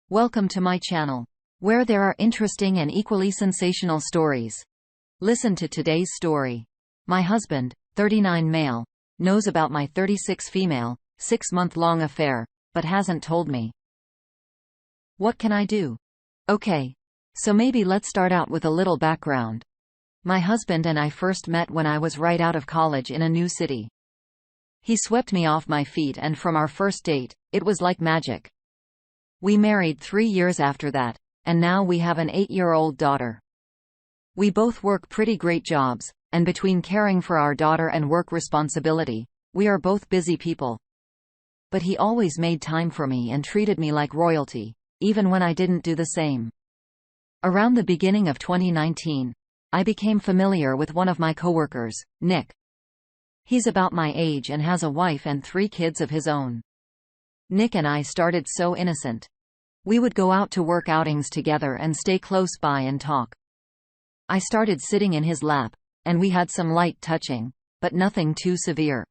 Welcome to my channel, where there are interesting and equally sensational stories. Listen to today's story. My husband, 39 male, knows about my 36 female, 6-month-long affair, but hasn't told me. What can I do? Okay. So maybe let's start out with a little background. My husband and I first met when I was right out of college in a new city. He swept me off my feet, and from our first date, it was like magic. We married 3 years after that, and now we have an 8-year-old daughter. We both work pretty great jobs, and between caring for our daughter and work responsibility, we are both busy people. But he always made time for me and treated me like royalty, even when I didn't do the same. Around the beginning of 2019, I became familiar with one of my coworkers, Nick. He's about my age and has a wife and 3 kids of his own. Nick and I started so innocent. We would go out to work outings together and stay close by and talk. I started sitting in his lap, and we had some light touching, but nothing too severe.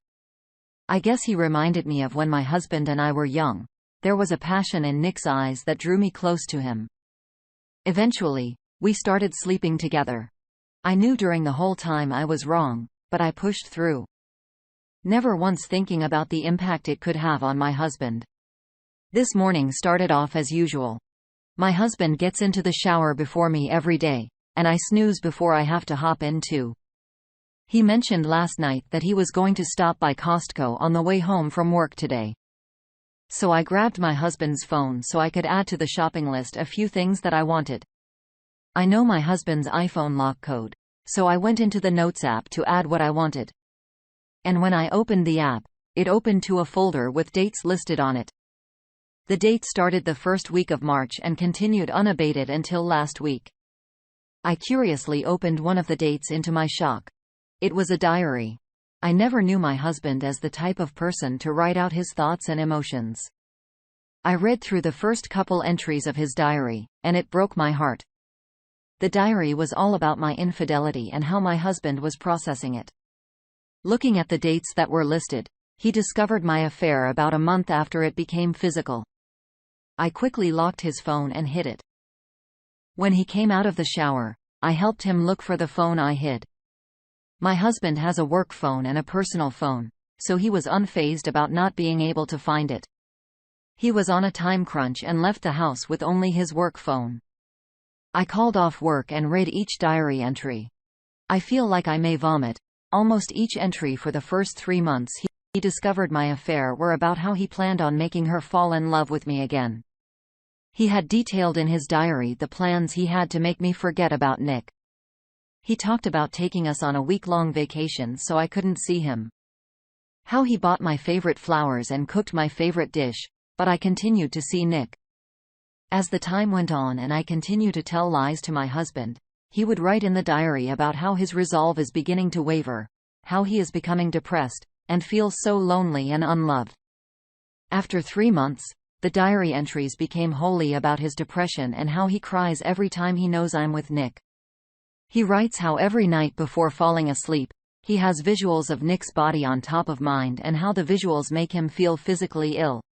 I guess he reminded me of when my husband and I were young. There was a passion in Nick's eyes that drew me close to him. Eventually, we started sleeping together. I knew during the whole time I was wrong, but I pushed through. Never once thinking about the impact it could have on my husband. This morning started off as usual. My husband gets into the shower before me every day, and I snooze before I have to hop in too. He mentioned last night that he was going to stop by Costco on the way home from work today. So I grabbed my husband's phone so I could add to the shopping list a few things that I wanted. I know my husband's iPhone lock code, so I went into the Notes app to add what I wanted. And when I opened the app, it opened to a folder with dates listed on it. The date started the first week of March and continued unabated until last week. I curiously opened one of the dates into my shock. It was a diary. I never knew my husband as the type of person to write out his thoughts and emotions. I read through the first couple entries of his diary, and it broke my heart. The diary was all about my infidelity and how my husband was processing it. Looking at the dates that were listed, he discovered my affair about a month after it became physical. I quickly locked his phone and hid it. When he came out of the shower, I helped him look for the phone I hid. My husband has a work phone and a personal phone, so he was unfazed about not being able to find it. He was on a time crunch and left the house with only his work phone. I called off work and read each diary entry. I feel like I may vomit. Almost each entry for the first 3 months he discovered my affair were about how he planned on making her fall in love with me again. He had detailed in his diary the plans he had to make me forget about Nick. He talked about taking us on a week-long vacation so I couldn't see him. How he bought my favorite flowers and cooked my favorite dish, but I continued to see Nick. As the time went on and I continued to tell lies to my husband, he would write in the diary about how his resolve is beginning to waver, how he is becoming depressed, and feels so lonely and unloved. After 3 months, the diary entries became wholly about his depression and how he cries every time he knows I'm with Nick. He writes how every night before falling asleep, he has visuals of Nick's body on top of mind and how the visuals make him feel physically ill.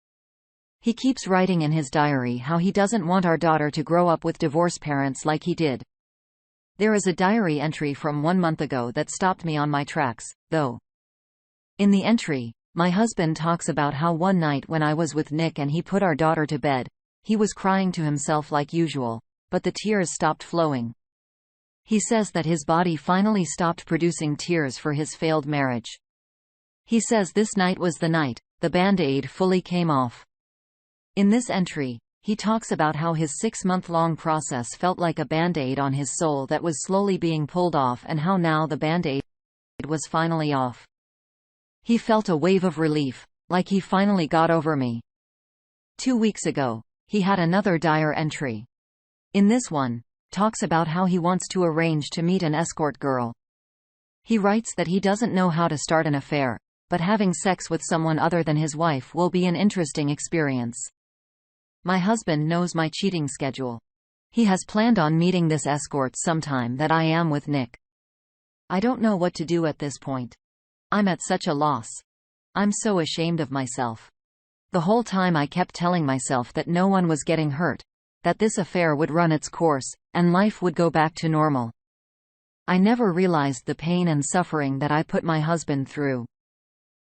He keeps writing in his diary how he doesn't want our daughter to grow up with divorced parents like he did. There is a diary entry from 1 month ago that stopped me on my tracks, though. In the entry, my husband talks about how one night when I was with Nick and he put our daughter to bed, he was crying to himself like usual, but the tears stopped flowing. He says that his body finally stopped producing tears for his failed marriage. He says this night was the night the Band-Aid fully came off. In this entry, he talks about how his 6-month-long process felt like a Band-Aid on his soul that was slowly being pulled off and how now the Band-Aid was finally off. He felt a wave of relief, like he finally got over me. 2 weeks ago, he had another dire entry. In this one, talks about how he wants to arrange to meet an escort girl. He writes that he doesn't know how to start an affair, but having sex with someone other than his wife will be an interesting experience. My husband knows my cheating schedule. He has planned on meeting this escort sometime that I am with Nick. I don't know what to do at this point. I'm at such a loss. I'm so ashamed of myself. The whole time I kept telling myself that no one was getting hurt, that this affair would run its course, and life would go back to normal. I never realized the pain and suffering that I put my husband through.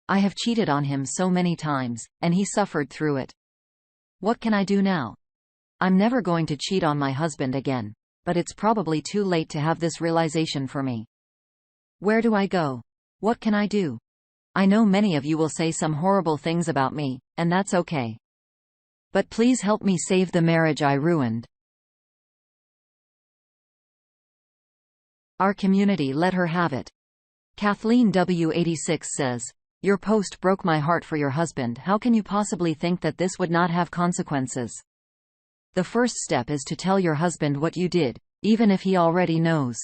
I have cheated on him so many times, and he suffered through it. What can I do now? I'm never going to cheat on my husband again, but it's probably too late to have this realization for me. Where do I go? What can I do? I know many of you will say some horrible things about me, and that's okay. But please help me save the marriage I ruined. Our community let her have it. Kathleen W86 says, "Your post broke my heart for your husband. How can you possibly think that this would not have consequences? The first step is to tell your husband what you did, even if he already knows.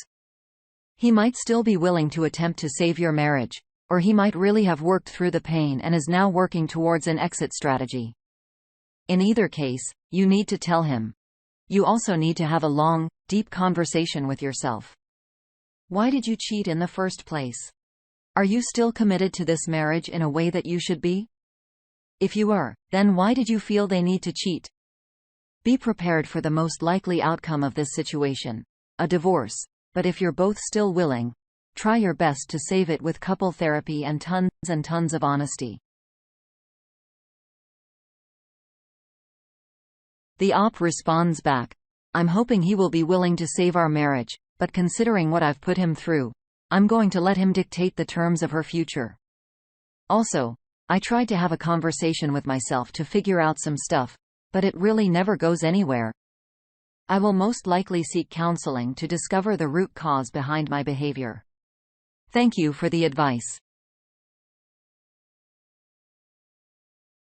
He might still be willing to attempt to save your marriage, or he might really have worked through the pain and is now working towards an exit strategy. In either case, you need to tell him. You also need to have a long, deep conversation with yourself. Why did you cheat in the first place? Are you still committed to this marriage in a way that you should be? If you are, then why did you feel they need to cheat? Be prepared for the most likely outcome of this situation, a divorce, but if you're both still willing, try your best to save it with couple therapy and tons of honesty." The op responds back, "I'm hoping he will be willing to save our marriage, but considering what I've put him through, I'm going to let him dictate the terms of her future. Also, I tried to have a conversation with myself to figure out some stuff, but it really never goes anywhere. I will most likely seek counseling to discover the root cause behind my behavior. Thank you for the advice."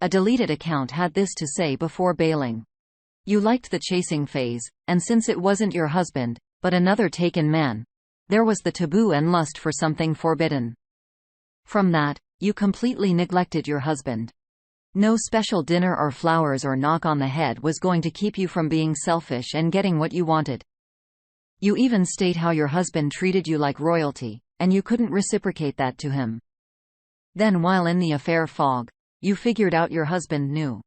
A deleted account had this to say before bailing. "You liked the chasing phase, and since it wasn't your husband, but another taken man, there was the taboo and lust for something forbidden. From that, you completely neglected your husband. No special dinner or flowers or knock on the head was going to keep you from being selfish and getting what you wanted. You even state how your husband treated you like royalty, and you couldn't reciprocate that to him. Then while in the affair fog, you figured out your husband knew.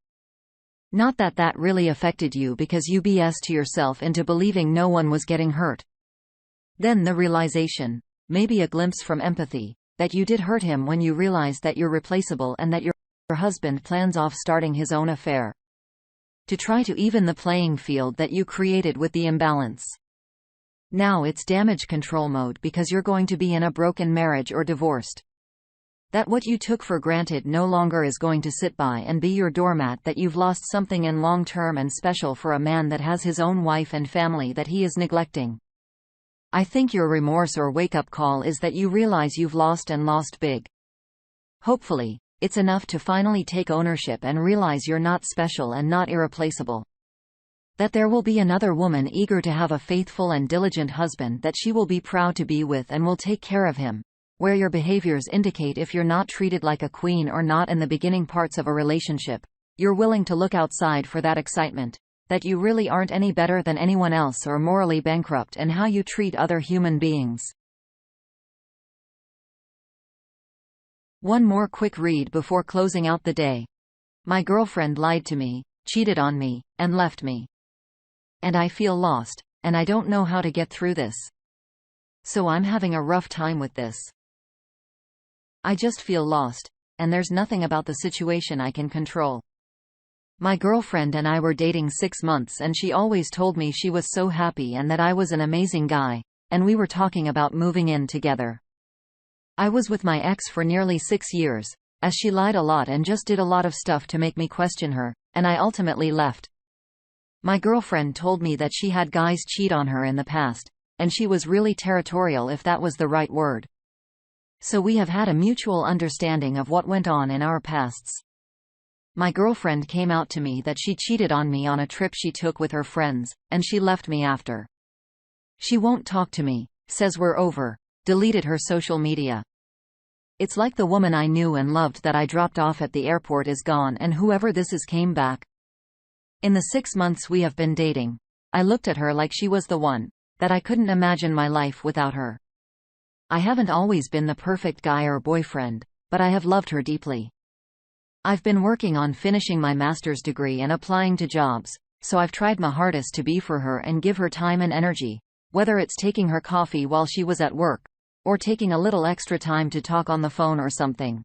Not that that really affected you because you BS to yourself into believing no one was getting hurt. Then the realization, maybe a glimpse from empathy, that you did hurt him when you realized that you're replaceable and that your husband plans off starting his own affair. To try to even the playing field that you created with the imbalance. Now it's damage control mode because you're going to be in a broken marriage or divorced. That what you took for granted no longer is going to sit by and be your doormat, that you've lost something in long term and special for a man that has his own wife and family that he is neglecting. I think your remorse or wake-up call is that you realize you've lost and lost big. Hopefully, it's enough to finally take ownership and realize you're not special and not irreplaceable. That there will be another woman eager to have a faithful and diligent husband that she will be proud to be with and will take care of him. Where your behaviors indicate if you're not treated like a queen or not in the beginning parts of a relationship, you're willing to look outside for that excitement. That you really aren't any better than anyone else or morally bankrupt in how you treat other human beings. One more quick read before closing out the day. My girlfriend lied to me, cheated on me, and left me. And I feel lost, and I don't know how to get through this. So I'm having a rough time with this. I just feel lost, and there's nothing about the situation I can control. My girlfriend and I were dating 6 months and she always told me she was so happy and that I was an amazing guy, and we were talking about moving in together. I was with my ex for nearly 6 years, as she lied a lot and just did a lot of stuff to make me question her, and I ultimately left. My girlfriend told me that she had guys cheat on her in the past, and she was really territorial if that was the right word. So we have had a mutual understanding of what went on in our pasts. My girlfriend came out to me that she cheated on me on a trip she took with her friends, and she left me after. She won't talk to me, says we're over, deleted her social media. It's like the woman I knew and loved that I dropped off at the airport is gone and whoever this is came back. In the 6 months we have been dating, I looked at her like she was the one, that I couldn't imagine my life without her. I haven't always been the perfect guy or boyfriend, but I have loved her deeply. I've been working on finishing my master's degree and applying to jobs, so I've tried my hardest to be for her and give her time and energy, whether it's taking her coffee while she was at work, or taking a little extra time to talk on the phone or something.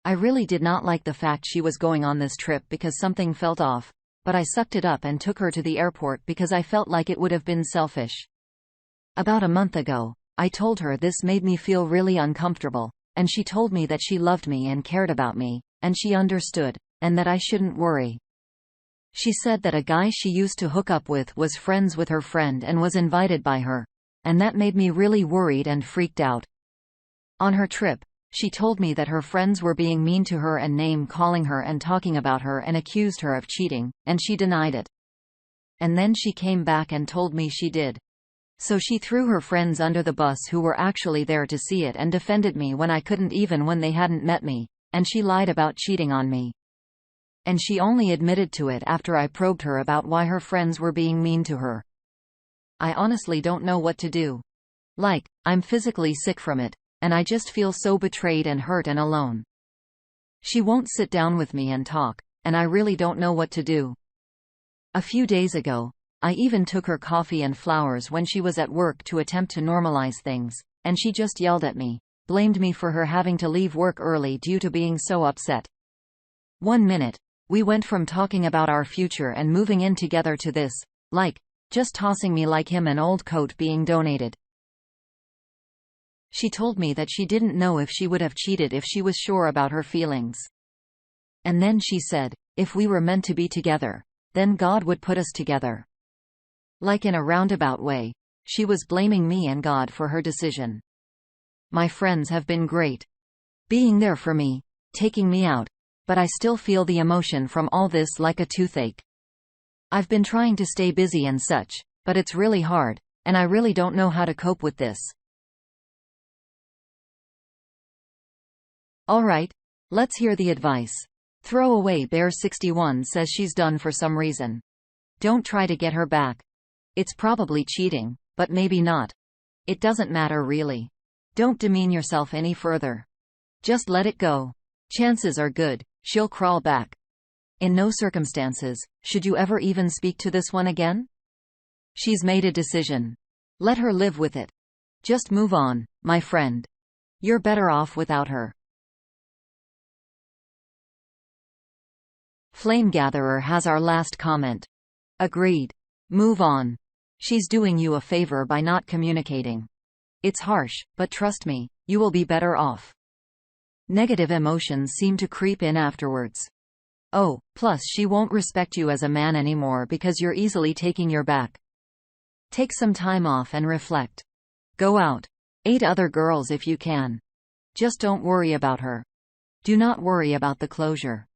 I really did not like the fact she was going on this trip because something felt off, but I sucked it up and took her to the airport because I felt like it would have been selfish. About a month ago, I told her this made me feel really uncomfortable, and she told me that she loved me and cared about me, and she understood, and that I shouldn't worry. She said that a guy she used to hook up with was friends with her friend and was invited by her, and that made me really worried and freaked out. On her trip, she told me that her friends were being mean to her and name-calling her and talking about her and accused her of cheating, and she denied it. And then she came back and told me she did. So she threw her friends under the bus who were actually there to see it and defended me when I couldn't, even when they hadn't met me, and she lied about cheating on me. And she only admitted to it after I probed her about why her friends were being mean to her. I honestly don't know what to do. Like, I'm physically sick from it, and I just feel so betrayed and hurt and alone. She won't sit down with me and talk, and I really don't know what to do. A few days ago, I even took her coffee and flowers when she was at work to attempt to normalize things, and she just yelled at me, blamed me for her having to leave work early due to being so upset. 1 minute, we went from talking about our future and moving in together to this, like, just tossing me like him an old coat being donated. She told me that she didn't know if she would have cheated if she was sure about her feelings. And then she said, if we were meant to be together, then God would put us together. Like in a roundabout way, she was blaming me and God for her decision. My friends have been great, being there for me, taking me out, but I still feel the emotion from all this like a toothache. I've been trying to stay busy and such, but it's really hard, and I really don't know how to cope with this. Alright, let's hear the advice. Throwaway Bear 61 says she's done for some reason. Don't try to get her back. It's probably cheating, but maybe not. It doesn't matter really. Don't demean yourself any further. Just let it go. Chances are good, she'll crawl back. In no circumstances should you ever even speak to this one again. She's made a decision. Let her live with it. Just move on, my friend. You're better off without her. Flamegatherer has our last comment. Agreed. Move on. She's doing you a favor by not communicating. It's harsh, but trust me, you will be better off. Negative emotions seem to creep in afterwards. Oh, plus she won't respect you as a man anymore because you're easily taking your back. Take some time off and reflect. Go out. 8 other girls if you can. Just don't worry about her. Do not worry about the closure.